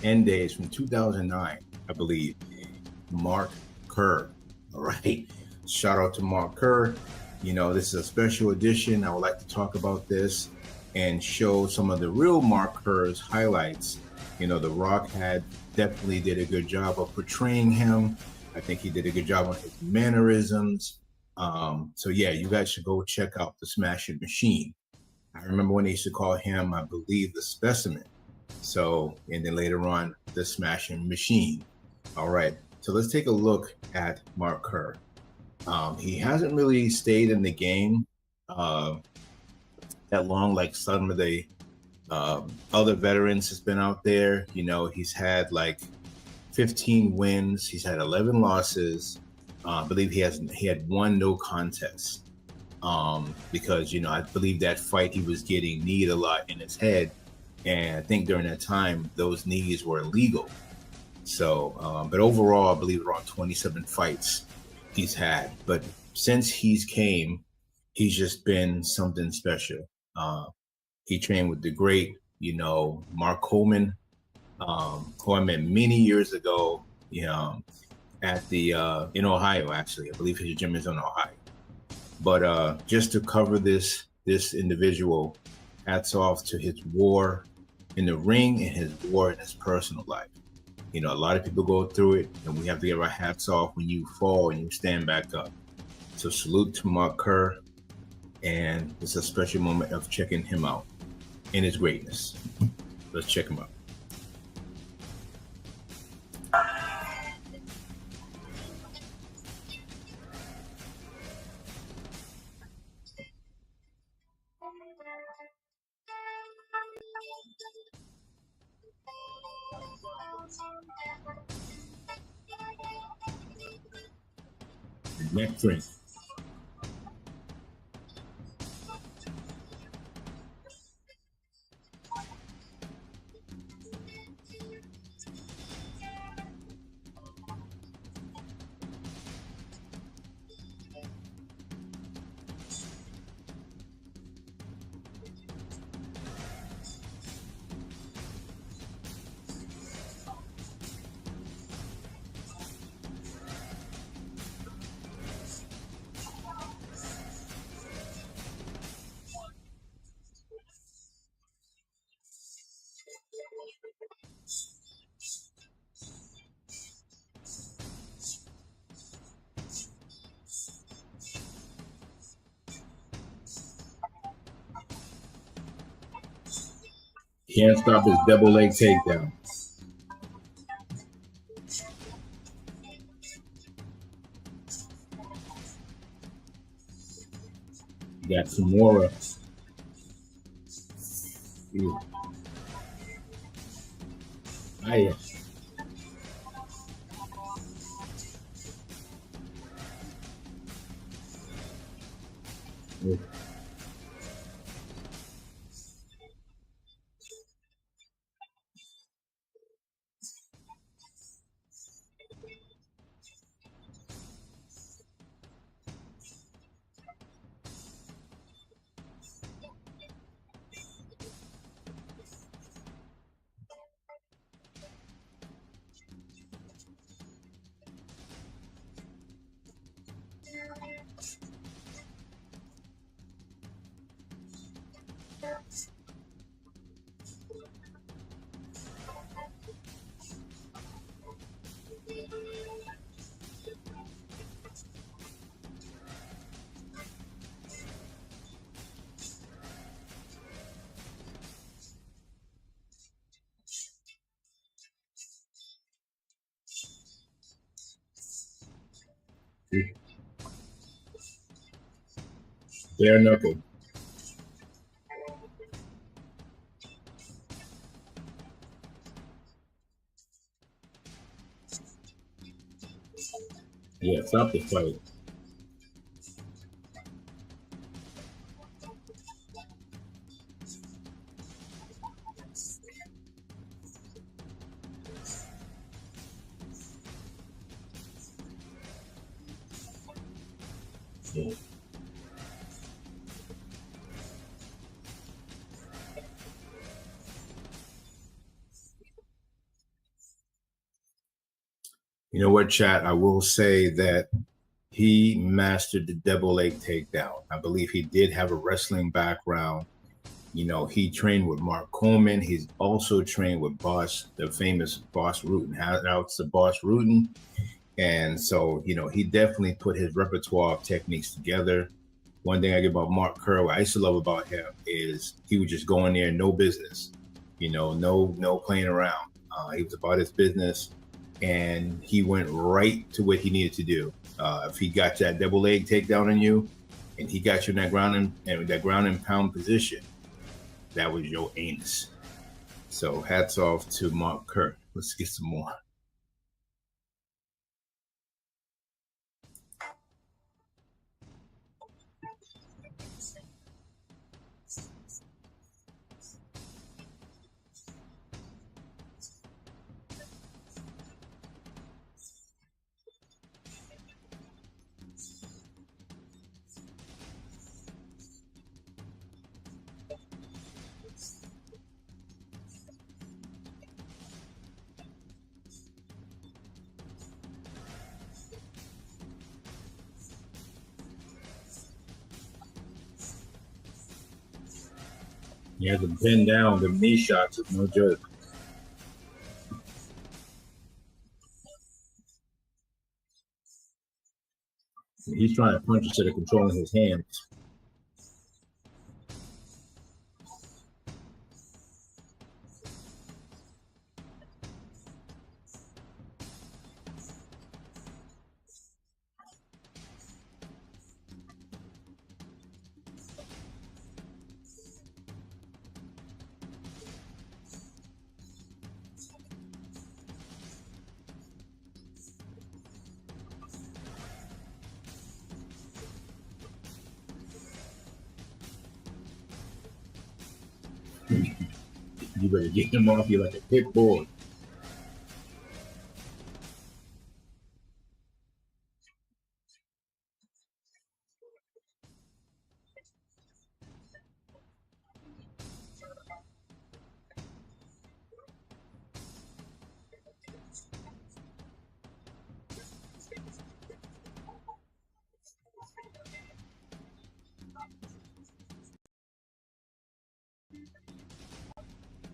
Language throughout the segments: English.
end days from 2009, I believe. Mark Kerr. All right. Shout out to Mark Kerr. This is a special edition. I would like to talk about this and show some of the real Mark Kerr's highlights. The Rock definitely did a good job of portraying him. I think he did a good job on his mannerisms. So yeah, you guys should go check out the Smashing Machine. I remember when they used to call him, I believe, the Specimen. So, and then later on, the Smashing Machine. All right. So let's take a look at Mark Kerr. He hasn't really stayed in the game that long, like some of the other veterans has been out there. He's had like 15 wins. He's had 11 losses. I believe he had one no contest because I believe that fight he was getting kneed a lot in his head, and I think during that time those knees were illegal. So, but overall, I believe around 27 fights he's had. But since he's came, he's just been something special. He trained with the great, Mark Coleman, who I met many years ago, at the in Ohio. Actually, I believe his gym is in Ohio. But just to cover this individual, hats off to his war in the ring and his war in his personal life. A lot of people go through it, and we have to give our hats off when you fall and you stand back up. So salute to Mark Kerr, and it's a special moment of checking him out in his greatness. Let's check him out. Neck drink. Can't stop his double leg takedown. Got Kimura. Hiya. Bare knuckle. Yeah, stop the fight. Yeah. You know what, chat? I will say that he mastered the double leg takedown. I believe he did have a wrestling background. You know, he trained with Mark Coleman. He's also trained with Boss, the famous Boss Rutan. Out's the Boss Rutan. And so, you know, he definitely put his repertoire of techniques together. One thing I get about Mark Kerr, what I used to love about him is he would just go in there, no business, you know, no playing around. He was about his business, and he went right to what he needed to do. If he got that double leg takedown on you, and he got you in that ground and pound position, that was your anus. So hats off to Mark Kerr. Let's get some more. He has to pin down the knee shots is no joke. He's trying to punch instead of controlling his hands. You better get him off you like a pit bull.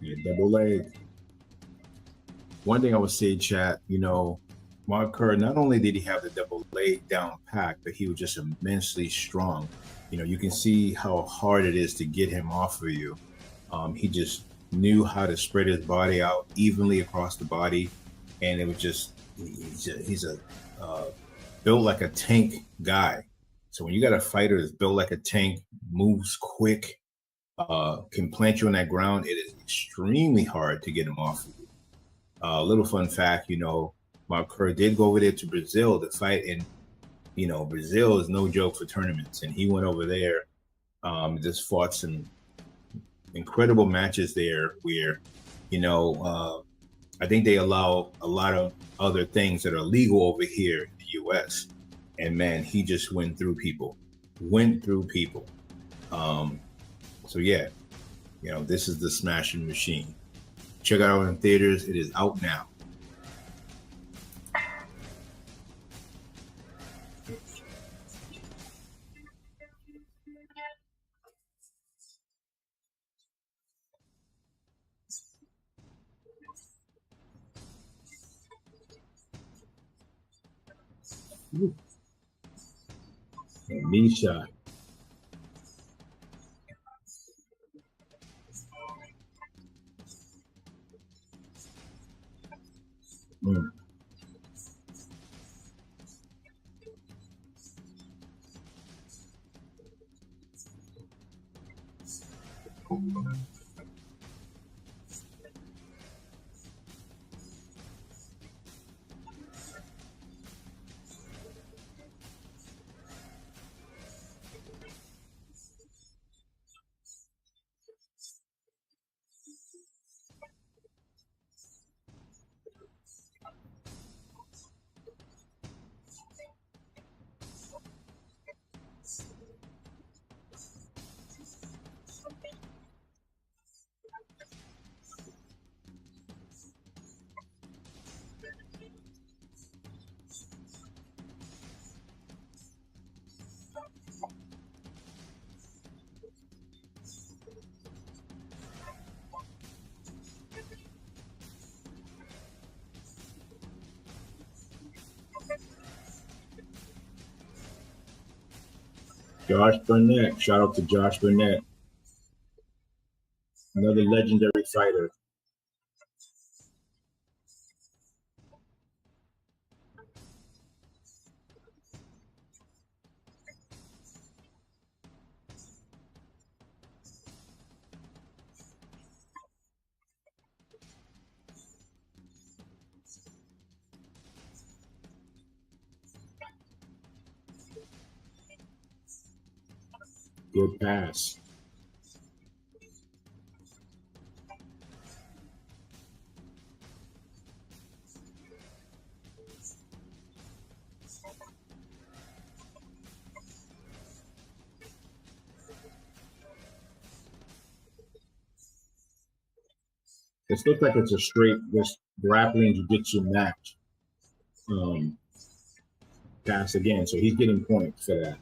Yeah, double leg. One thing I would say, chat, you know, Mark Kerr, not only did he have the double leg down pack, but he was just immensely strong. You know, you can see how hard it is to get him off of you. He just knew how to spread his body out evenly across the body, and it was just he's a built like a tank guy. So when you got a fighter that's built like a tank, moves quick, can plant you on that ground, it is extremely hard to get him off of you. Little fun fact, you know, Mark Kerr did go over there to Brazil to fight, and you know, Brazil is no joke for tournaments, and he went over there, just fought some incredible matches there where, you know, I think they allow a lot of other things that are legal over here in the U.S. And man, he just went through people. Um, so yeah, you know, this is the Smashing Machine. Check it out in theaters. It is out now. Misha. Mm. Josh Burnett. Shout out to Josh Burnett, another legendary fighter. Good pass. This looks like it's a straight just grappling jiu-jitsu match. Um, Pass again, so he's getting points for that.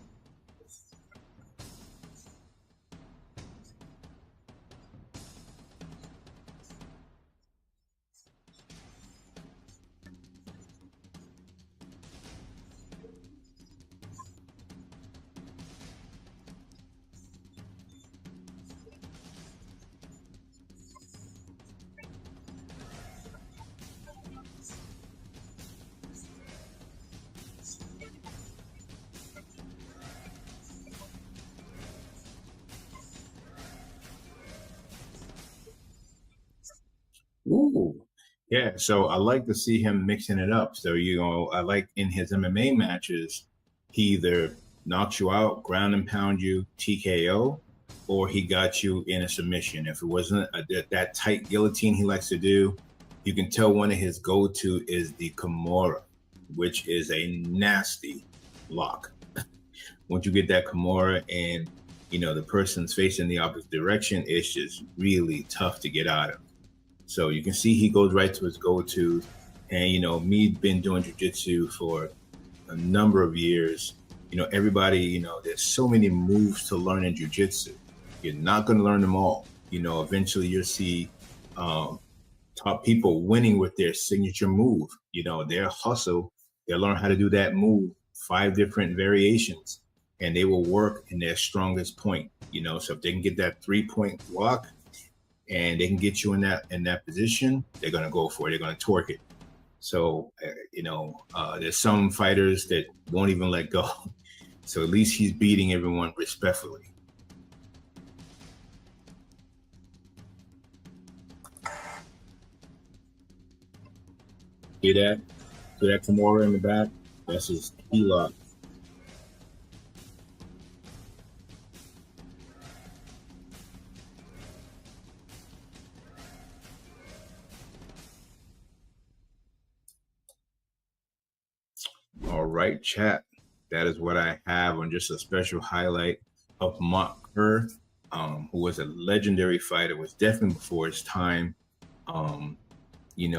Ooh. Yeah, so I like to see him mixing it up. So, I like in his MMA matches, he either knocks you out, ground and pound you, TKO, or he got you in a submission. If it wasn't that tight guillotine he likes to do, you can tell one of his go-to is the Kimura, which is a nasty lock. Once you get that Kimura and, the person's facing the opposite direction, it's just really tough to get out of. So you can see he goes right to his go-to. And, me been doing jiu-jitsu for a number of years. Everybody, there's so many moves to learn in jiu-jitsu. You're not going to learn them all. Eventually you'll see top people winning with their signature move. Their hustle, they'll learn how to do that move, 5 different variations, and they will work in their strongest point. So if they can get that 3-point block, and they can get you in that position, they're going to go for it. They're going to torque it. So, there's some fighters that won't even let go. So at least he's beating everyone respectfully. See that? See that Kimura in the back? That's his key lock. All right, chat. That is what I have on just a special highlight of Mark Kerr, who was a legendary fighter, was definitely before his time.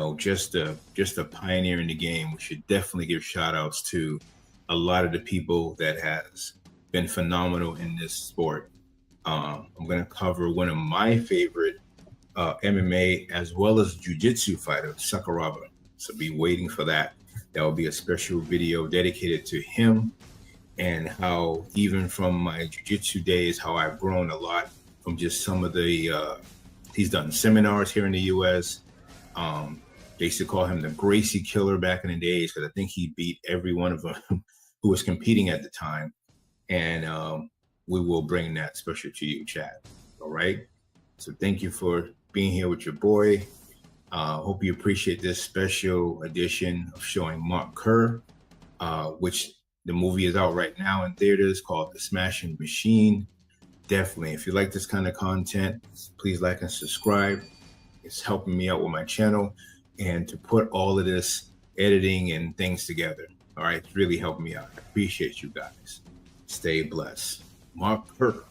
Just a pioneer in the game. We should definitely give shout outs to a lot of the people that has been phenomenal in this sport. I'm going to cover one of my favorite MMA as well as jiu-jitsu fighter, Sakuraba. So be waiting for that. That will be a special video dedicated to him and how even from my jiu-jitsu days, how I've grown a lot from just some of the, he's done seminars here in the U.S. They used to call him the Gracie Killer back in the days because I think he beat every one of them who was competing at the time. And we will bring that special to you, Chad. All right. So thank you for being here with your boy. Hope you appreciate this special edition of showing Mark Kerr, which the movie is out right now in theaters called The Smashing Machine. Definitely, if you like this kind of content, please like and subscribe. It's helping me out with my channel and to put all of this editing and things together. All right, it's really helping me out. I appreciate you guys. Stay blessed. Mark Kerr.